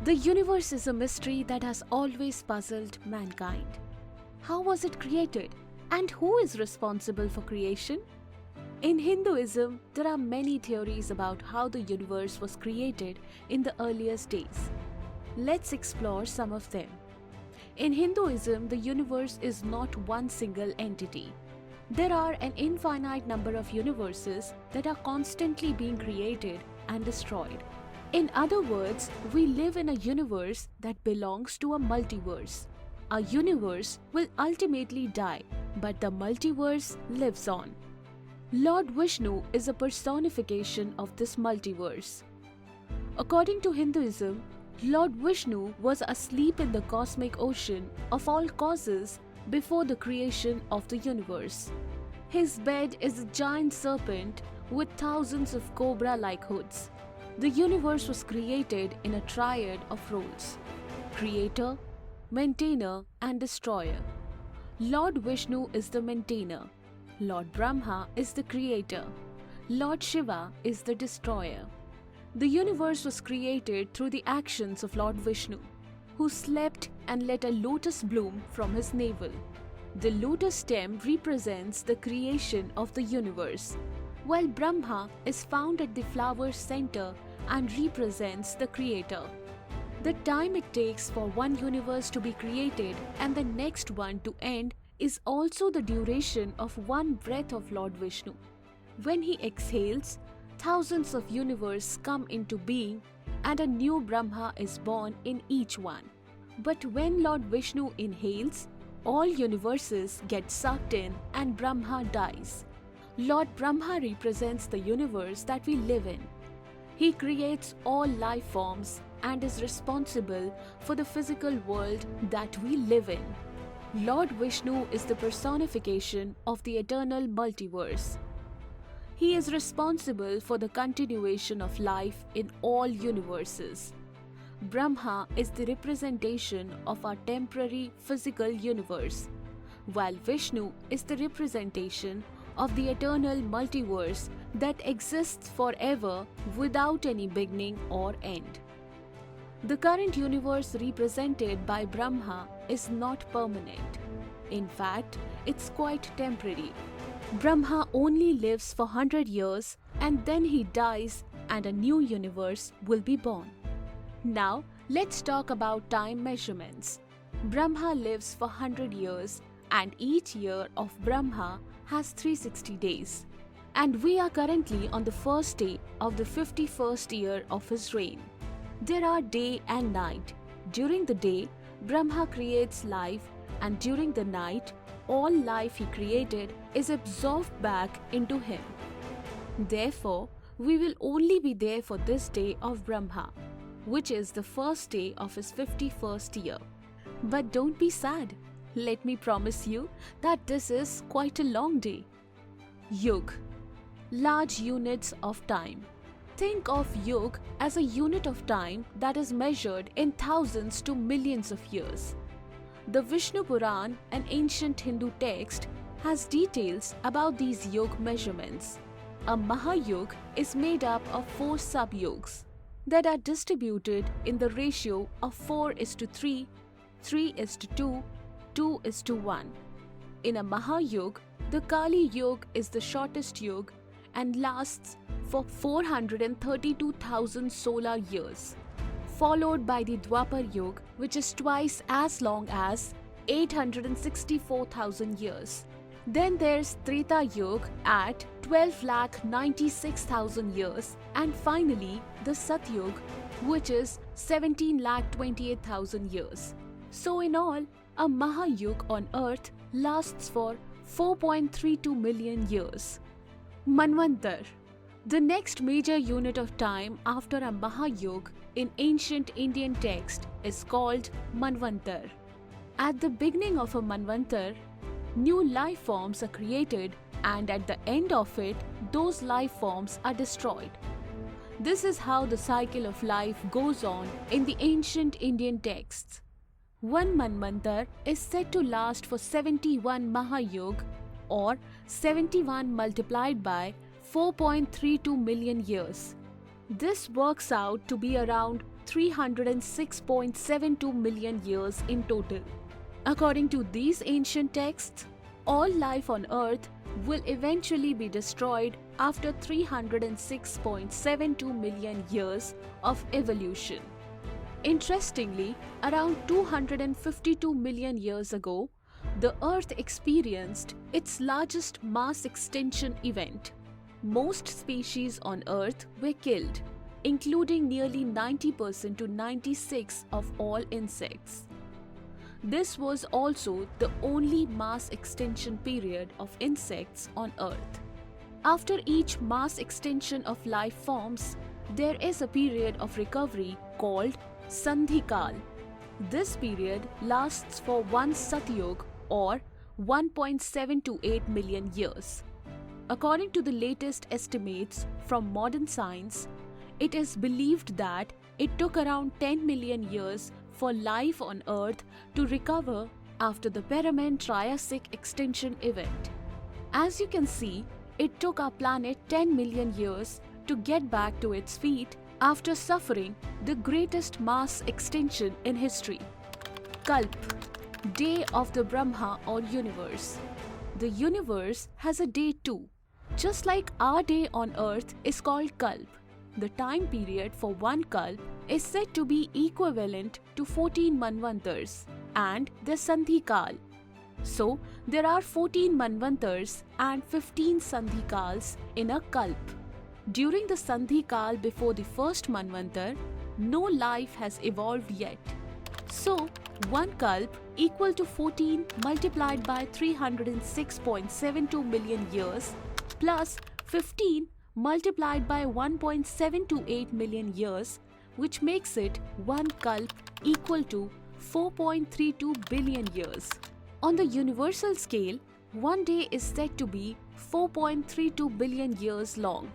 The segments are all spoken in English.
The universe is a mystery that has always puzzled mankind. How was it created? And who is responsible for creation? In Hinduism, there are many theories about how the universe was created in the earliest days. Let's explore some of them. In Hinduism, the universe is not one single entity. There are an infinite number of universes that are constantly being created and destroyed. In other words, we live in a universe that belongs to a multiverse. A universe will ultimately die, but the multiverse lives on. Lord Vishnu is a personification of this multiverse. According to Hinduism, Lord Vishnu was asleep in the cosmic ocean of all causes before the creation of the universe. His bed is a giant serpent with thousands of cobra-like hoods. The universe was created in a triad of roles: creator, maintainer, and destroyer. Lord Vishnu is the maintainer. Lord Brahma is the creator. Lord Shiva is the destroyer. The universe was created through the actions of Lord Vishnu, who slept and let a lotus bloom from his navel. The lotus stem represents the creation of the universe, while Brahma is found at the flower's center and represents the creator. The time it takes for one universe to be created and the next one to end is also the duration of one breath of Lord Vishnu. When he exhales, thousands of universes come into being and a new Brahma is born in each one. But when Lord Vishnu inhales, all universes get sucked in and Brahma dies. Lord Brahma represents the universe that we live in. He creates all life forms and is responsible for the physical world that we live in. Lord Vishnu is the personification of the eternal multiverse. He is responsible for the continuation of life in all universes. Brahma is the representation of our temporary physical universe, while Vishnu is the representation of the eternal multiverse that exists forever without any beginning or end. The current universe represented by Brahma is not permanent. In fact, it's quite temporary. Brahma only lives for 100 years and then he dies and a new universe will be born. Now, let's talk about time measurements. Brahma lives for 100 years and each year of Brahma has 360 days. And we are currently on the first day of the 51st year of his reign. There are day and night. During the day, Brahma creates life, and during the night, all life he created is absorbed back into him. Therefore, we will only be there for this day of Brahma, which is the first day of his 51st year. But don't be sad. Let me promise you that this is quite a long day. Yug, large units of time. Think of Yug as a unit of time that is measured in thousands to millions of years. The Vishnu Puran, an ancient Hindu text, has details about these Yug measurements. A Mahayug is made up of 4 sub-yugs that are distributed in the ratio of 4:3, 3:2, 2:1. In a Mahayug, the Kali Yuga is the shortest yuga and lasts for 432,000 solar years, followed by the Dwapar Yuga, which is twice as long as 864,000 years. Then there's Treta Yuga at 12,96,000 years, and finally the Satyug, which is 17,28,000 years. So in all, a Mahayug on Earth lasts for 4.32 million years. Manvantar, the next major unit of time after a Mahayug in ancient Indian text, is called Manvantar. At the beginning of a Manvantar, new life forms are created, and at the end of it, those life forms are destroyed. This is how the cycle of life goes on in the ancient Indian texts. One Manvantar is said to last for 71 Mahayug, or 71 multiplied by 4.32 million years. This works out to be around 306.72 million years in total. According to these ancient texts, all life on Earth will eventually be destroyed after 306.72 million years of evolution. Interestingly, around 252 million years ago, the Earth experienced its largest mass extinction event. Most species on Earth were killed, including nearly 90% to 96% of all insects. This was also the only mass extinction period of insects on Earth. After each mass extinction of life forms, there is a period of recovery called Sandhikal. This period lasts for one Satyug or 1.728 million years. According to the latest estimates from modern science, it is believed that it took around 10 million years for life on Earth to recover after the Permian-Triassic extinction event. As you can see, it took our planet 10 million years to get back to its feet after suffering the greatest mass extinction in history. Kalp, Day of the Brahma or Universe. The universe has a day too. Just like our day on Earth is called Kalp, the time period for one Kalp is said to be equivalent to 14 Manvantars and the Sandhikal. So, there are 14 Manvantars and 15 Sandhikals in a Kalp. During the Sandhikal before the first Manvantar, no life has evolved yet. So, one Kalp equal to 14 multiplied by 306.72 million years plus 15 multiplied by 1.728 million years, which makes it one Kalp equal to 4.32 billion years. On the universal scale, one day is said to be 4.32 billion years long.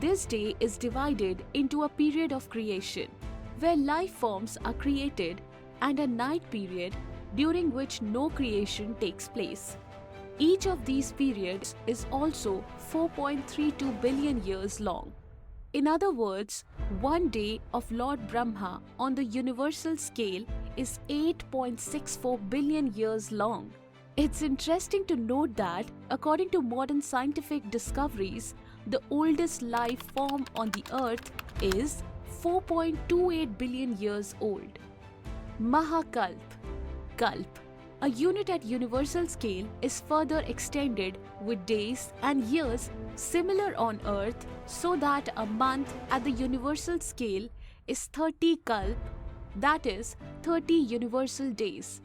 This day is divided into a period of creation, where life forms are created, and a night period during which no creation takes place. Each of these periods is also 4.32 billion years long. In other words, one day of Lord Brahma on the universal scale is 8.64 billion years long. It's interesting to note that, according to modern scientific discoveries, the oldest life form on the Earth is 4.28 billion years old. Mahakalp, Kalp, a unit at universal scale, is further extended with days and years similar on Earth, so that a month at the universal scale is 30 Kalp, that is 30 universal days,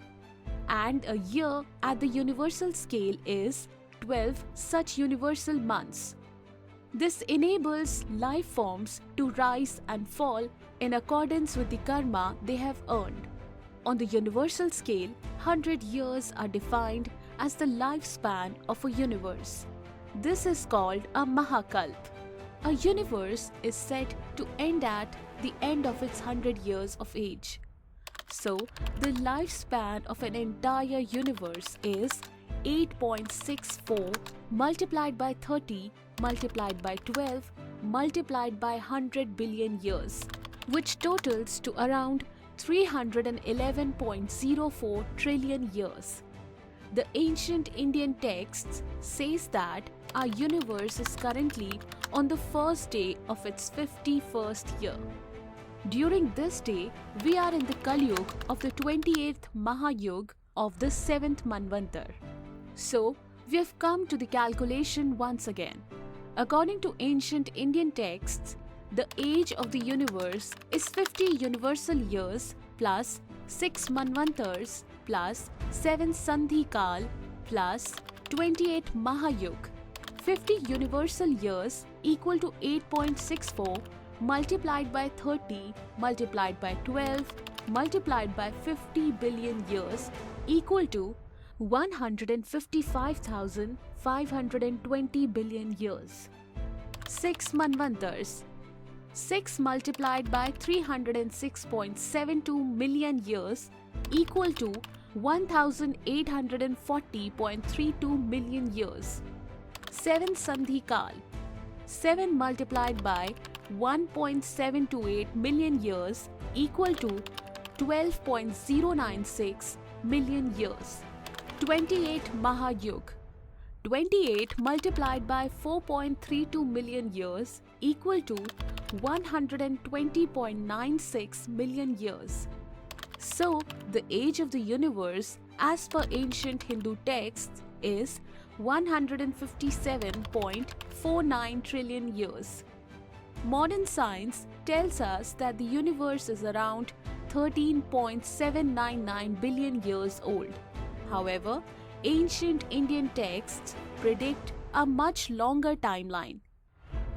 and a year at the universal scale is 12 such universal months. This enables life forms to rise and fall in accordance with the karma they have earned. On the universal scale, 100 years are defined as the lifespan of a universe. This is called a Mahakalp. A universe is said to end at the end of its 100 years of age. So, the lifespan of an entire universe is 8.64 multiplied by 30 multiplied by 12 multiplied by 100 billion years, which totals to around 311.04 trillion years. The ancient Indian texts says that our universe is currently on the first day of its 51st year. During this day, we are in the Kalyug of the 28th Mahayug of the 7th Manvantar. So, we have come to the calculation once again. According to ancient Indian texts, the age of the universe is 50 universal years plus 6 Manvantars plus 7 Sandhikal plus 28 Mahayug. 50 universal years equal to 8.64 multiplied by 30 multiplied by 12 multiplied by 50 billion years equal to 155,520 billion years. 6 Manvantars. 6 multiplied by 306.72 million years equal to 1840.32 million years. 7 Sandhikal. 7 multiplied by 1.728 million years equal to 12.096 million years. 28 Mahayug. 28 multiplied by 4.32 million years equal to 120.96 million years. So, the age of the universe as per ancient Hindu texts is 157.49 trillion years. Modern science tells us that the universe is around 13.799 billion years old. However, ancient Indian texts predict a much longer timeline.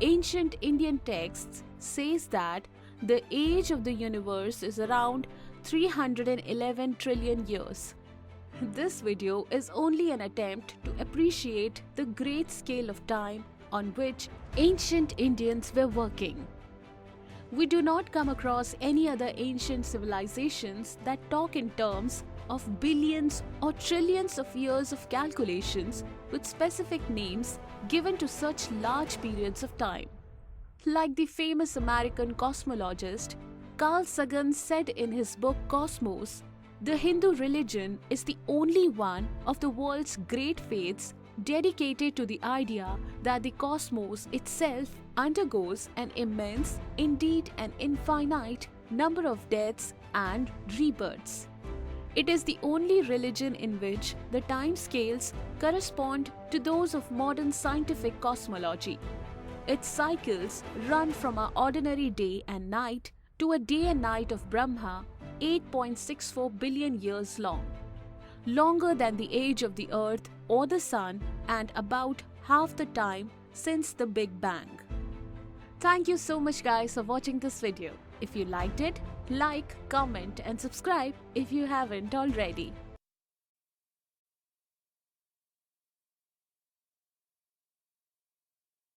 Ancient Indian texts says that the age of the universe is around 311 trillion years. This video is only an attempt to appreciate the great scale of time on which ancient Indians were working. We do not come across any other ancient civilizations that talk in terms of billions or trillions of years of calculations with specific names given to such large periods of time. Like the famous American cosmologist Carl Sagan said in his book Cosmos, the Hindu religion is the only one of the world's great faiths dedicated to the idea that the cosmos itself undergoes an immense, indeed an infinite, number of deaths and rebirths. It is the only religion in which the time scales correspond to those of modern scientific cosmology. Its cycles run from our ordinary day and night to a day and night of Brahma, 8.64 billion years long. Longer than the age of the Earth or the Sun and about half the time since the Big Bang. Thank you so much guys for watching this video. If you liked it, like, comment and subscribe if you haven't already.